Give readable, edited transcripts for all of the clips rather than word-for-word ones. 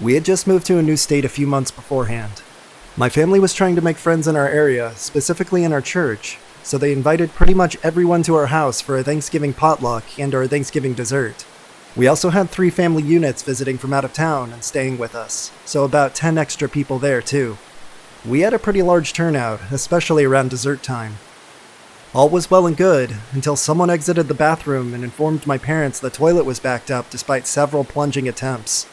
We had just moved to a new state a few months beforehand. My family was trying to make friends in our area, specifically in our church, so they invited pretty much everyone to our house for a Thanksgiving potluck and our Thanksgiving dessert. We also had 3 family units visiting from out of town and staying with us, so about 10 extra people there too. We had a pretty large turnout, especially around dessert time. All was well and good, until someone exited the bathroom and informed my parents the toilet was backed up despite several plunging attempts.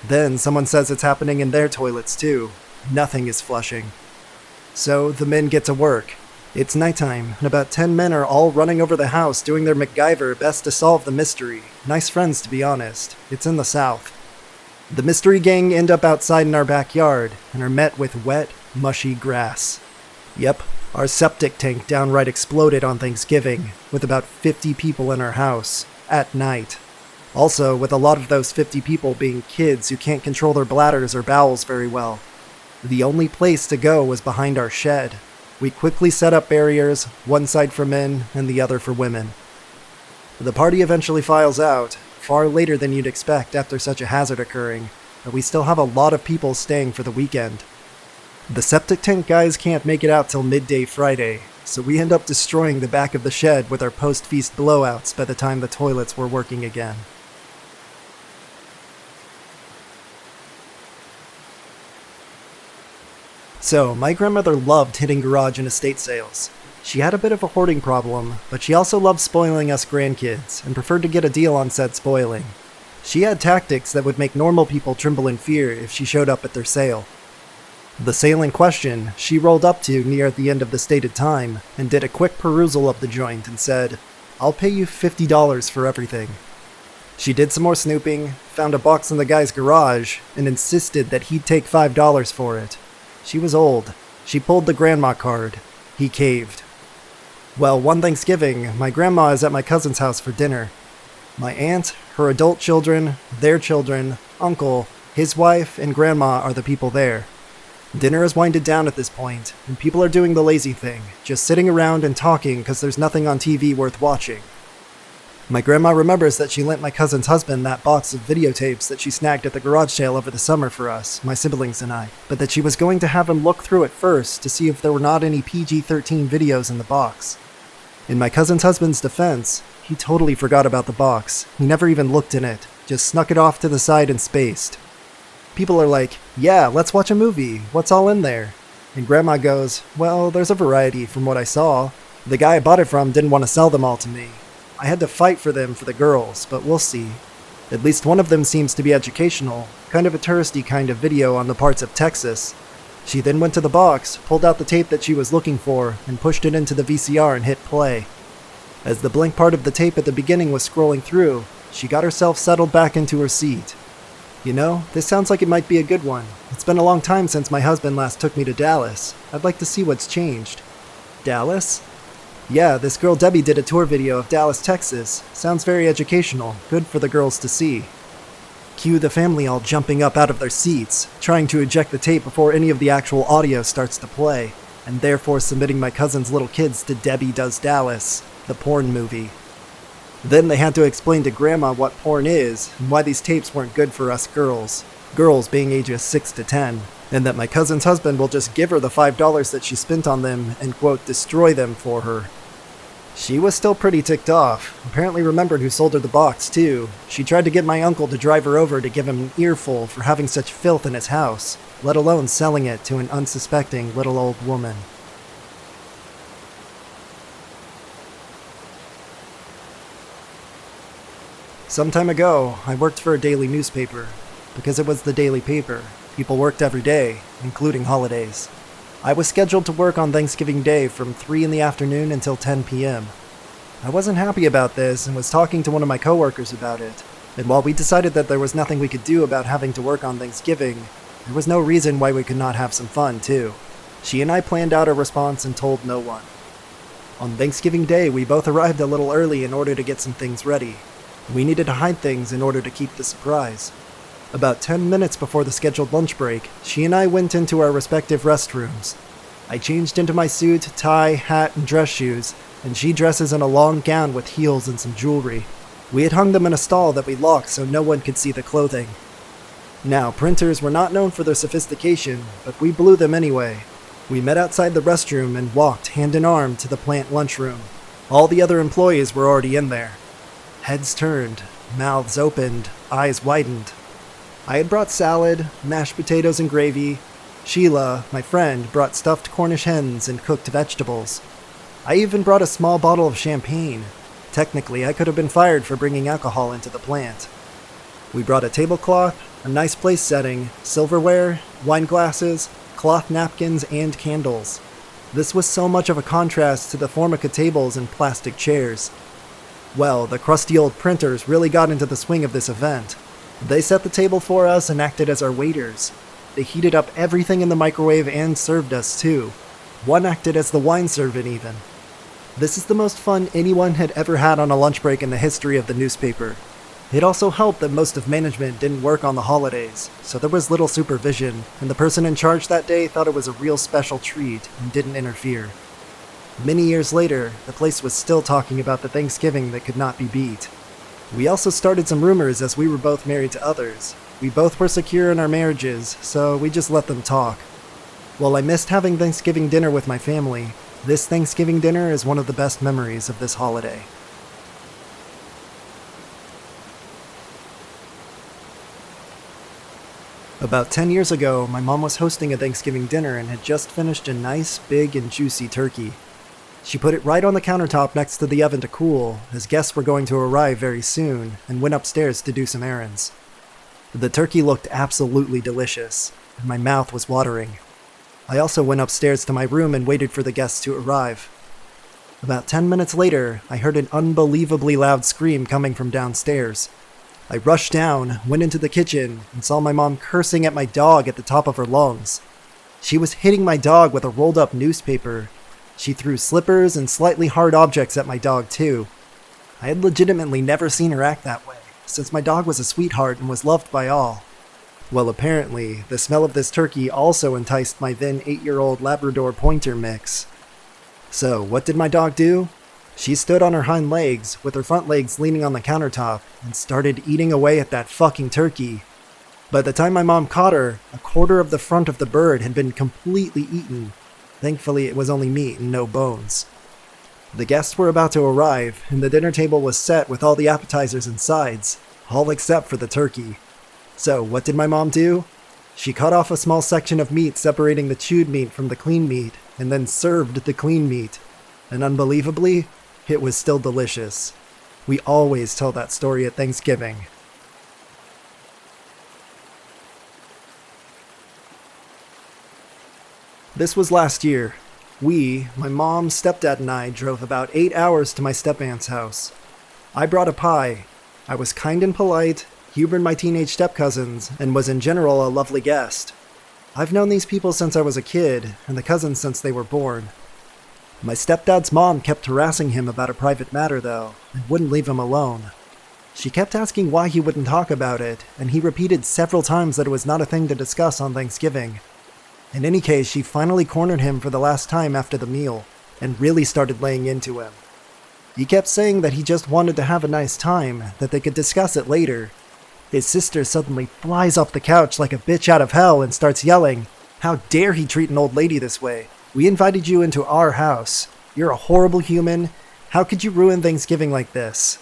Then someone says it's happening in their toilets too. Nothing is flushing. So the men get to work. It's nighttime, and about 10 men are all running over the house doing their MacGyver best to solve the mystery. Nice friends, to be honest. It's in the South. The mystery gang end up outside in our backyard, and are met with wet, mushy grass. Yep, our septic tank downright exploded on Thanksgiving, with about 50 people in our house, at night. Also, with a lot of those 50 people being kids who can't control their bladders or bowels very well. The only place to go was behind our shed. We quickly set up barriers, one side for men and the other for women. The party eventually files out, far later than you'd expect after such a hazard occurring, but we still have a lot of people staying for the weekend. The septic tank guys can't make it out till midday Friday, so we end up destroying the back of the shed with our post-feast blowouts by the time the toilets were working again. So, my grandmother loved hitting garage and estate sales. She had a bit of a hoarding problem, but she also loved spoiling us grandkids, and preferred to get a deal on said spoiling. She had tactics that would make normal people tremble in fear if she showed up at their sale. The sale in question, she rolled up to near the end of the stated time, and did a quick perusal of the joint and said, "I'll pay you $50 for everything." She did some more snooping, found a box in the guy's garage, and insisted that he'd take $5 for it. She was old. She pulled the grandma card. He caved. Well, one Thanksgiving, my grandma is at my cousin's house for dinner. My aunt, her adult children, their children, uncle, his wife, and grandma are the people there. Dinner is winded down at this point, and people are doing the lazy thing, just sitting around and talking because there's nothing on TV worth watching. My grandma remembers that she lent my cousin's husband that box of videotapes that she snagged at the garage sale over the summer for us, my siblings and I, but that she was going to have him look through it first to see if there were not any PG-13 videos in the box. In my cousin's husband's defense, he totally forgot about the box. He never even looked in it, just snuck it off to the side and spaced. People are like, "Yeah, let's watch a movie. What's all in there?" And Grandma goes, "Well, there's a variety from what I saw. The guy I bought it from didn't want to sell them all to me. I had to fight for them for the girls, but we'll see. At least one of them seems to be educational, kind of a touristy kind of video on the parts of Texas." She then went to the box, pulled out the tape that she was looking for, and pushed it into the VCR and hit play. As the blank part of the tape at the beginning was scrolling through, she got herself settled back into her seat. "You know, this sounds like it might be a good one. It's been a long time since my husband last took me to Dallas. I'd like to see what's changed." "Dallas?" "Yeah, this girl Debbie did a tour video of Dallas, Texas. Sounds very educational. Good for the girls to see." Cue the family all jumping up out of their seats, trying to eject the tape before any of the actual audio starts to play, and therefore submitting my cousin's little kids to Debbie Does Dallas, the porn movie. Then they had to explain to Grandma what porn is, and why these tapes weren't good for us girls being ages 6 to 10, and that my cousin's husband will just give her the $5 that she spent on them and, quote, destroy them for her. She was still pretty ticked off, apparently remembered who sold her the box, too. She tried to get my uncle to drive her over to give him an earful for having such filth in his house, let alone selling it to an unsuspecting little old woman. Some time ago, I worked for a daily newspaper. Because it was the daily paper, people worked every day, including holidays. I was scheduled to work on Thanksgiving Day from 3 in the afternoon until 10 p.m. I wasn't happy about this and was talking to one of my coworkers about it, and while we decided that there was nothing we could do about having to work on Thanksgiving, there was no reason why we could not have some fun, too. She and I planned out a response and told no one. On Thanksgiving Day, we both arrived a little early in order to get some things ready. We needed to hide things in order to keep the surprise. About 10 minutes before the scheduled lunch break, she and I went into our respective restrooms. I changed into my suit, tie, hat, and dress shoes, and she dresses in a long gown with heels and some jewelry. We had hung them in a stall that we locked so no one could see the clothing. Now, printers were not known for their sophistication, but we blew them anyway. We met outside the restroom and walked hand in arm to the plant lunchroom. All the other employees were already in there. Heads turned, mouths opened, eyes widened. I had brought salad, mashed potatoes and gravy. Sheila, my friend, brought stuffed Cornish hens and cooked vegetables. I even brought a small bottle of champagne. Technically, I could have been fired for bringing alcohol into the plant. We brought a tablecloth, a nice place setting, silverware, wine glasses, cloth napkins, and candles. This was so much of a contrast to the Formica tables and plastic chairs. Well, the crusty old printers really got into the swing of this event. They set the table for us and acted as our waiters. They heated up everything in the microwave and served us too. One acted as the wine servant even. This is the most fun anyone had ever had on a lunch break in the history of the newspaper. It also helped that most of management didn't work on the holidays, so there was little supervision, and the person in charge that day thought it was a real special treat and didn't interfere. Many years later, the place was still talking about the Thanksgiving that could not be beat. We also started some rumors as we were both married to others. We both were secure in our marriages, so we just let them talk. While I missed having Thanksgiving dinner with my family, this Thanksgiving dinner is one of the best memories of this holiday. About 10 years ago, my mom was hosting a Thanksgiving dinner and had just finished a nice, big, and juicy turkey. She put it right on the countertop next to the oven to cool, as guests were going to arrive very soon, and went upstairs to do some errands. The turkey looked absolutely delicious, and my mouth was watering. I also went upstairs to my room and waited for the guests to arrive. About 10 minutes later, I heard an unbelievably loud scream coming from downstairs. I rushed down, went into the kitchen, and saw my mom cursing at my dog at the top of her lungs. She was hitting my dog with a rolled-up newspaper. She threw slippers and slightly hard objects at my dog, too. I had legitimately never seen her act that way, since my dog was a sweetheart and was loved by all. Well, apparently, the smell of this turkey also enticed my then 8-year-old Labrador Pointer mix. So, what did my dog do? She stood on her hind legs, with her front legs leaning on the countertop, and started eating away at that fucking turkey. By the time my mom caught her, a quarter of the front of the bird had been completely eaten. Thankfully, it was only meat and no bones. The guests were about to arrive, and the dinner table was set with all the appetizers and sides, all except for the turkey. So, what did my mom do? She cut off a small section of meat separating the chewed meat from the clean meat, and then served the clean meat. And unbelievably, it was still delicious. We always tell that story at Thanksgiving. This was last year. We, my mom, stepdad, and I drove about 8 hours to my step-aunt's house. I brought a pie. I was kind and polite, humored my teenage step-cousins, and was in general a lovely guest. I've known these people since I was a kid, and the cousins since they were born. My stepdad's mom kept harassing him about a private matter, though, and wouldn't leave him alone. She kept asking why he wouldn't talk about it, and he repeated several times that it was not a thing to discuss on Thanksgiving. In any case, she finally cornered him for the last time after the meal, and really started laying into him. He kept saying that he just wanted to have a nice time, that they could discuss it later. His sister suddenly flies off the couch like a bitch out of hell and starts yelling, "How dare he treat an old lady this way? We invited you into our house. You're a horrible human. How could you ruin Thanksgiving like this?"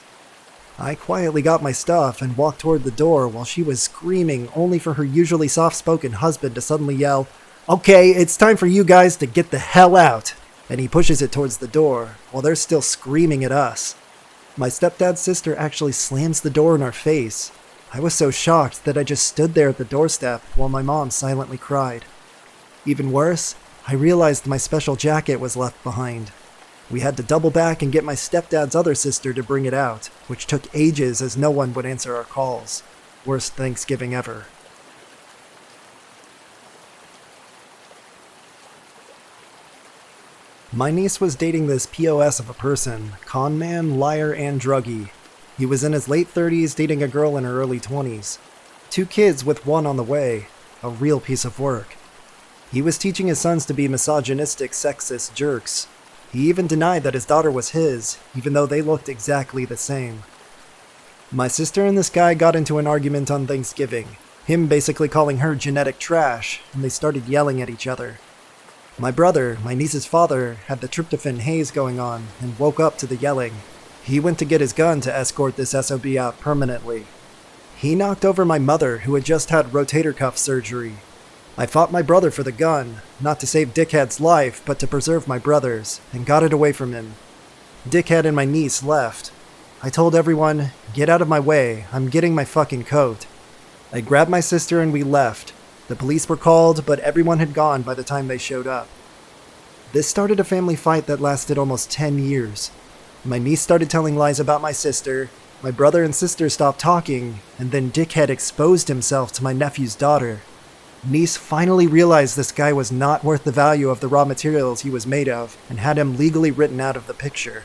I quietly got my stuff and walked toward the door while she was screaming, only for her usually soft-spoken husband to suddenly yell, "Okay, it's time for you guys to get the hell out!" And he pushes it towards the door, while they're still screaming at us. My stepdad's sister actually slams the door in our face. I was so shocked that I just stood there at the doorstep while my mom silently cried. Even worse, I realized my special jacket was left behind. We had to double back and get my stepdad's other sister to bring it out, which took ages as no one would answer our calls. Worst Thanksgiving ever. My niece was dating this POS of a person, con man, liar, and druggie. He was in his late 30s dating a girl in her early 20s. 2 kids with one on the way. A real piece of work. He was teaching his sons to be misogynistic, sexist jerks. He even denied that his daughter was his, even though they looked exactly the same. My sister and this guy got into an argument on Thanksgiving. him basically calling her genetic trash, and they started yelling at each other. My brother, my niece's father, had the tryptophan haze going on and woke up to the yelling. He went to get his gun to escort this SOB out permanently. He knocked over my mother, who had just had rotator cuff surgery. I fought my brother for the gun, not to save Dickhead's life, but to preserve my brother's, and got it away from him. Dickhead and my niece left. I told everyone, "Get out of my way, I'm getting my fucking coat." I grabbed my sister and we left. The police were called, but everyone had gone by the time they showed up. This started a family fight that lasted almost 10 years. My niece started telling lies about my sister, my brother and sister stopped talking, and then Dickhead exposed himself to my nephew's daughter. Niece finally realized this guy was not worth the value of the raw materials he was made of, and had him legally written out of the picture.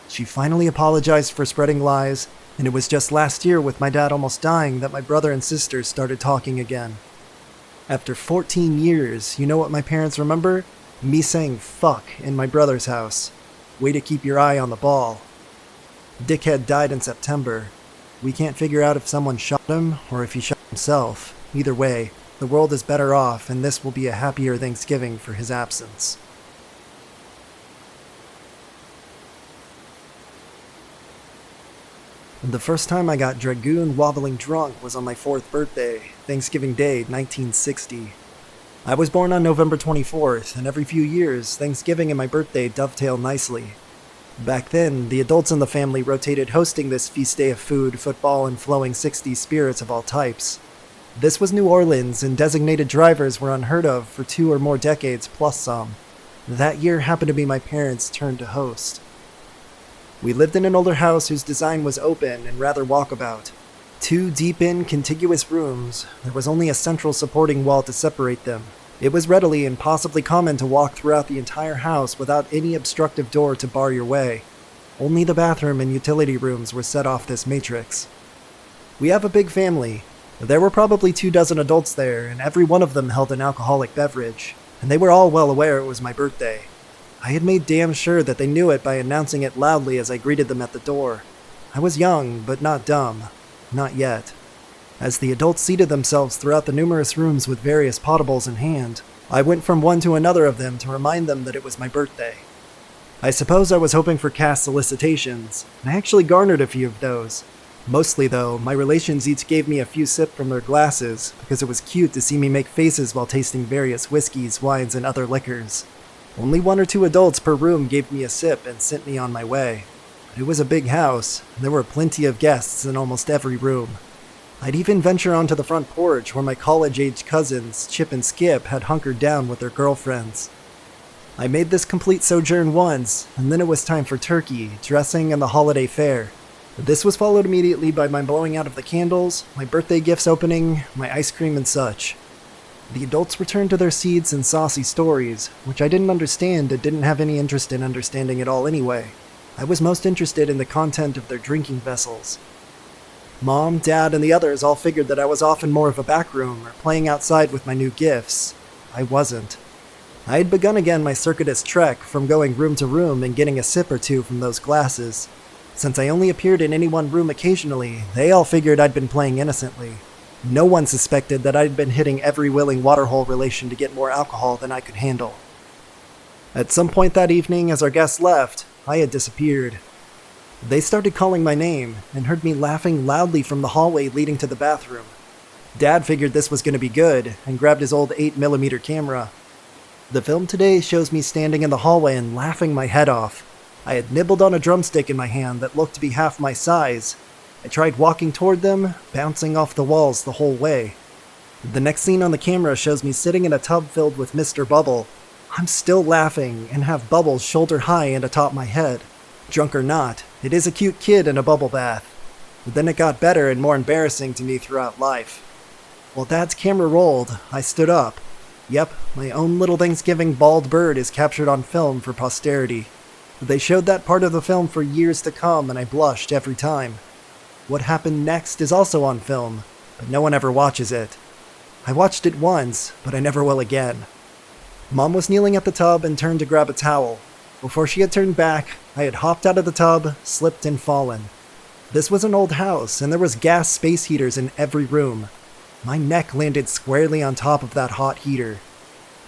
She finally apologized for spreading lies, and it was just last year with my dad almost dying that my brother and sister started talking again. After 14 years, you know what my parents remember? Me saying fuck in my brother's house. Way to keep your eye on the ball. Dickhead died in September. We can't figure out if someone shot him or if he shot himself. Either way, the world is better off, and this will be a happier Thanksgiving for his absence. The first time I got dragoon wobbling drunk was on my 4th birthday, Thanksgiving Day, 1960. I was born on November 24th, and every few years, Thanksgiving and my birthday dovetail nicely. Back then, the adults in the family rotated hosting this feast day of food, football, and flowing 60s spirits of all types. This was New Orleans, and designated drivers were unheard of for 2 or more decades plus some. That year happened to be my parents' turn to host. We lived in an older house whose design was open and rather walkabout. 2 deep-in contiguous rooms, there was only a central supporting wall to separate them. It was readily and possibly common to walk throughout the entire house without any obstructive door to bar your way. Only the bathroom and utility rooms were set off this matrix. We have a big family. There were probably 24 adults there, and every one of them held an alcoholic beverage, and they were all well aware it was my birthday. I had made damn sure that they knew it by announcing it loudly as I greeted them at the door. I was young, but not dumb. Not yet. As the adults seated themselves throughout the numerous rooms with various potables in hand, I went from one to another of them to remind them that it was my birthday. I suppose I was hoping for cast solicitations, and I actually garnered a few of those. Mostly, though, my relations each gave me a few sips from their glasses, because it was cute to see me make faces while tasting various whiskeys, wines, and other liquors. Only 1 or 2 adults per room gave me a sip and sent me on my way. But it was a big house, and there were plenty of guests in almost every room. I'd even venture onto the front porch where my college-age cousins, Chip and Skip, had hunkered down with their girlfriends. I made this complete sojourn once, and then it was time for turkey, dressing, and the holiday fare. This was followed immediately by my blowing out of the candles, my birthday gifts opening, my ice cream, and such. The adults returned to their seats and saucy stories, which I didn't understand and didn't have any interest in understanding at all anyway. I was most interested in the content of their drinking vessels. Mom, Dad, and the others all figured that I was off in more of a back room or playing outside with my new gifts. I wasn't. I had begun again my circuitous trek from going room to room and getting a sip or two from those glasses. Since I only appeared in any one room occasionally, they all figured I'd been playing innocently. No one suspected that I'd been hitting every willing waterhole relation to get more alcohol than I could handle. At some point that evening, as our guests left, I had disappeared. They started calling my name and heard me laughing loudly from the hallway leading to the bathroom. Dad figured this was going to be good and grabbed his old 8mm camera. The film today shows me standing in the hallway and laughing my head off. I had nibbled on a drumstick in my hand that looked to be half my size. I tried walking toward them, bouncing off the walls the whole way. The next scene on the camera shows me sitting in a tub filled with Mr. Bubble. I'm still laughing and have bubbles shoulder high and atop my head. Drunk or not, it is a cute kid in a bubble bath. But then it got better and more embarrassing to me throughout life. While Dad's camera rolled, I stood up. Yep, my own little Thanksgiving bald bird is captured on film for posterity. They showed that part of the film for years to come, and I blushed every time. What happened next is also on film, but no one ever watches it. I watched it once, but I never will again. Mom was kneeling at the tub and turned to grab a towel. Before she had turned back, I had hopped out of the tub, slipped, and fallen. This was an old house, and there was gas space heaters in every room. My neck landed squarely on top of that hot heater.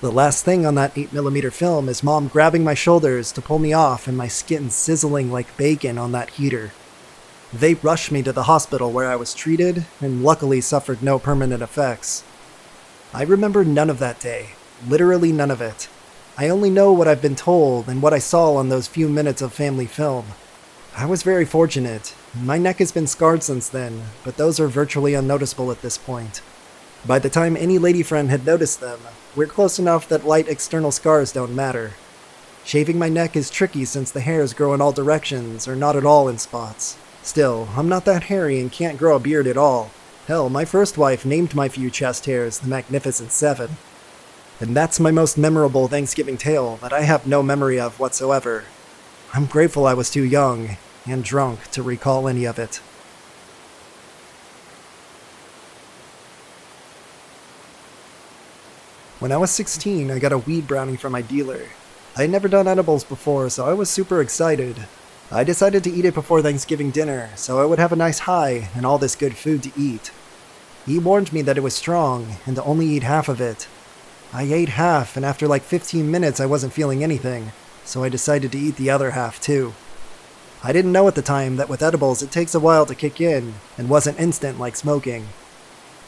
The last thing on that 8mm film is Mom grabbing my shoulders to pull me off and my skin sizzling like bacon on that heater. They rushed me to the hospital where I was treated and luckily suffered no permanent effects. I remember none of that day, literally none of it. I only know what I've been told and what I saw on those few minutes of family film. I was very fortunate. My neck has been scarred since then, but those are virtually unnoticeable at this point. By the time any lady friend had noticed them, we're close enough that light external scars don't matter. Shaving my neck is tricky since the hairs grow in all directions or not at all in spots. Still, I'm not that hairy and can't grow a beard at all. Hell, my first wife named my few chest hairs the Magnificent Seven. And that's my most memorable Thanksgiving tale that I have no memory of whatsoever. I'm grateful I was too young and drunk to recall any of it. When I was 16, I got a weed brownie from my dealer. I had never done edibles before, so I was super excited. I decided to eat it before Thanksgiving dinner, so I would have a nice high and all this good food to eat. He warned me that it was strong, and to only eat half of it. I ate half, and after like 15 minutes I wasn't feeling anything, so I decided to eat the other half too. I didn't know at the time that with edibles it takes a while to kick in, and wasn't instant like smoking.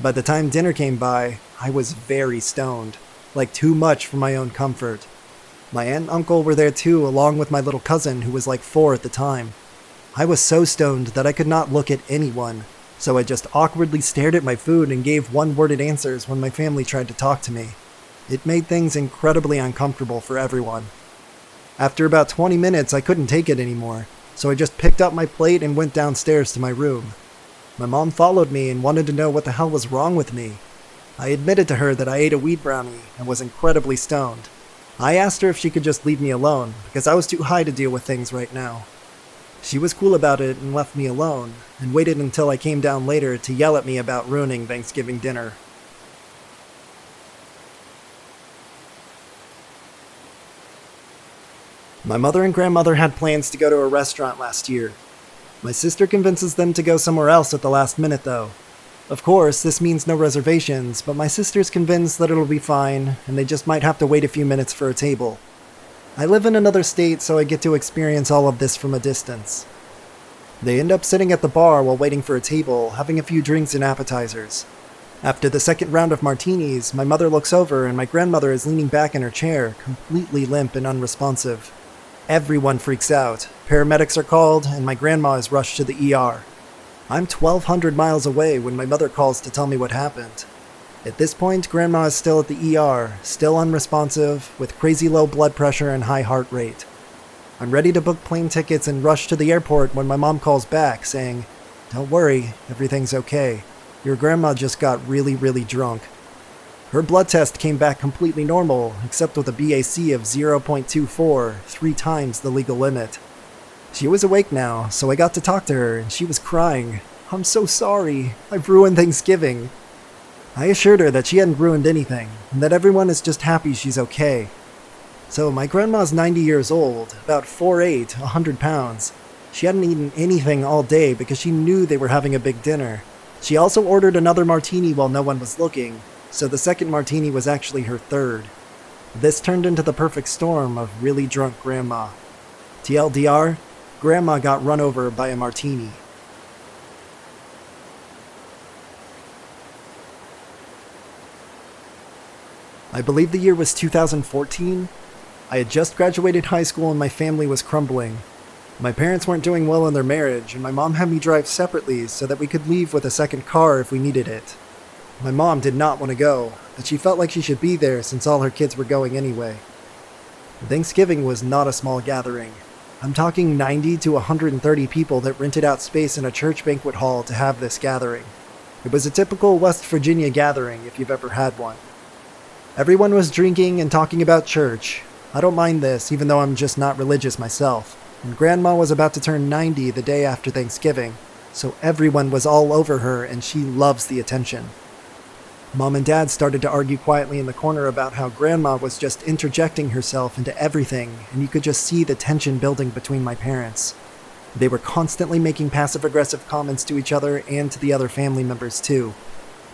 By the time dinner came by, I was very stoned, like too much for my own comfort. My aunt and uncle were there too, along with my little cousin who was like 4 at the time. I was so stoned that I could not look at anyone, so I just awkwardly stared at my food and gave one-worded answers when my family tried to talk to me. It made things incredibly uncomfortable for everyone. After about 20 minutes, I couldn't take it anymore, so I just picked up my plate and went downstairs to my room. My mom followed me and wanted to know what the hell was wrong with me. I admitted to her that I ate a weed brownie and was incredibly stoned. I asked her if she could just leave me alone, because I was too high to deal with things right now. She was cool about it and left me alone, and waited until I came down later to yell at me about ruining Thanksgiving dinner. My mother and grandmother had plans to go to a restaurant last year. My sister convinces them to go somewhere else at the last minute though. Of course, this means no reservations, but my sister's convinced that it'll be fine, and they just might have to wait a few minutes for a table. I live in another state, so I get to experience all of this from a distance. They end up sitting at the bar while waiting for a table, having a few drinks and appetizers. After the second round of martinis, my mother looks over and my grandmother is leaning back in her chair, completely limp and unresponsive. Everyone freaks out. Paramedics are called, and my grandma is rushed to the ER. I'm 1,200 miles away when my mother calls to tell me what happened. At this point, Grandma is still at the ER, still unresponsive, with crazy low blood pressure and high heart rate. I'm ready to book plane tickets and rush to the airport when my mom calls back, saying, "Don't worry, everything's okay. Your grandma just got really, really drunk." Her blood test came back completely normal, except with a BAC of 0.24, 3 times the legal limit. She was awake now, so I got to talk to her, and she was crying. "I'm so sorry. I've ruined Thanksgiving." I assured her that she hadn't ruined anything, and that everyone is just happy she's okay. So my grandma's 90 years old, about 4'8", 100 pounds. She hadn't eaten anything all day because she knew they were having a big dinner. She also ordered another martini while no one was looking, so the second martini was actually her third. This turned into the perfect storm of really drunk grandma. TLDR, Grandma got run over by a martini. I believe the year was 2014. I had just graduated high school and my family was crumbling. My parents weren't doing well in their marriage, and my mom had me drive separately so that we could leave with a second car if we needed it. My mom did not want to go, but she felt like she should be there since all her kids were going anyway. Thanksgiving was not a small gathering. I'm talking 90 to 130 people that rented out space in a church banquet hall to have this gathering. It was a typical West Virginia gathering if you've ever had one. Everyone was drinking and talking about church. I don't mind this, even though I'm just not religious myself. And Grandma was about to turn 90 the day after Thanksgiving, so everyone was all over her and she loves the attention. Mom and Dad started to argue quietly in the corner about how Grandma was just interjecting herself into everything, and you could just see the tension building between my parents. They were constantly making passive-aggressive comments to each other and to the other family members too.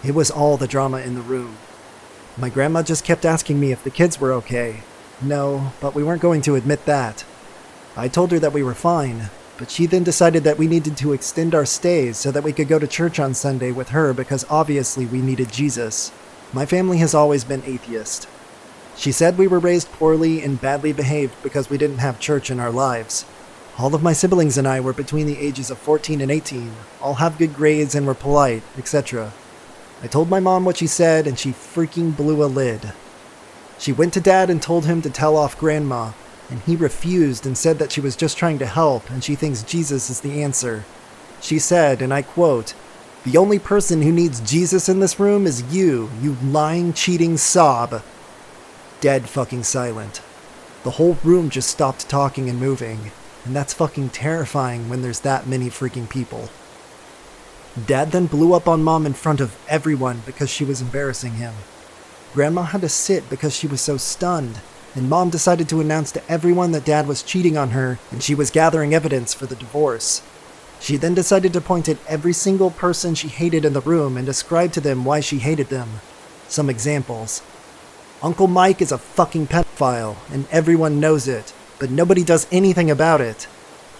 It was all the drama in the room. My grandma just kept asking me if the kids were okay. No, but we weren't going to admit that. I told her that we were fine, but she then decided that we needed to extend our stays so that we could go to church on Sunday with her because obviously we needed Jesus. My family has always been atheist. She said we were raised poorly and badly behaved because we didn't have church in our lives. All of my siblings and I were between the ages of 14 and 18, all have good grades and were polite, etc. I told my mom what she said and she freaking blew a lid. She went to Dad and told him to tell off Grandma, and he refused and said that she was just trying to help and she thinks Jesus is the answer. She said, and I quote, "The only person who needs Jesus in this room is you lying, cheating sob." Dead fucking silent. The whole room just stopped talking and moving, and that's fucking terrifying when there's that many freaking people. Dad then blew up on Mom in front of everyone because she was embarrassing him. Grandma had to sit because she was so stunned, and Mom decided to announce to everyone that Dad was cheating on her and she was gathering evidence for the divorce. She then decided to point at every single person she hated in the room and describe to them why she hated them. Some examples. Uncle Mike is a fucking pedophile, and everyone knows it, but nobody does anything about it.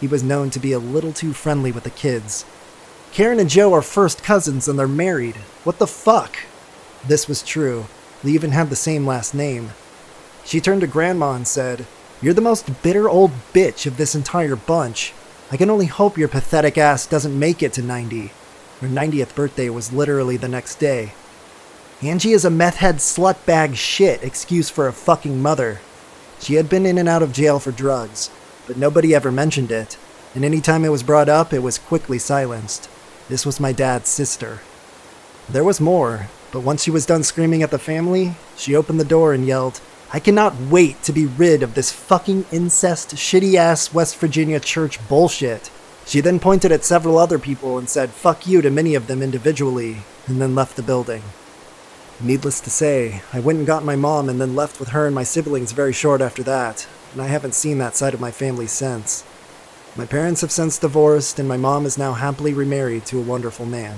He was known to be a little too friendly with the kids. Karen and Joe are first cousins and they're married. What the fuck? This was true. They even had the same last name. She turned to Grandma and said, "You're the most bitter old bitch of this entire bunch. I can only hope your pathetic ass doesn't make it to 90. Her 90th birthday was literally the next day. Angie is a meth head slut bag shit excuse for a fucking mother. She had been in and out of jail for drugs, but nobody ever mentioned it, and any time it was brought up, it was quickly silenced. This was my dad's sister." There was more, but once she was done screaming at the family, she opened the door and yelled, "I cannot wait to be rid of this fucking incest, shitty-ass West Virginia church bullshit." She then pointed at several other people and said "fuck you" to many of them individually, and then left the building. Needless to say, I went and got my mom and then left with her and my siblings very short after that, and I haven't seen that side of my family since. My parents have since divorced, and my mom is now happily remarried to a wonderful man.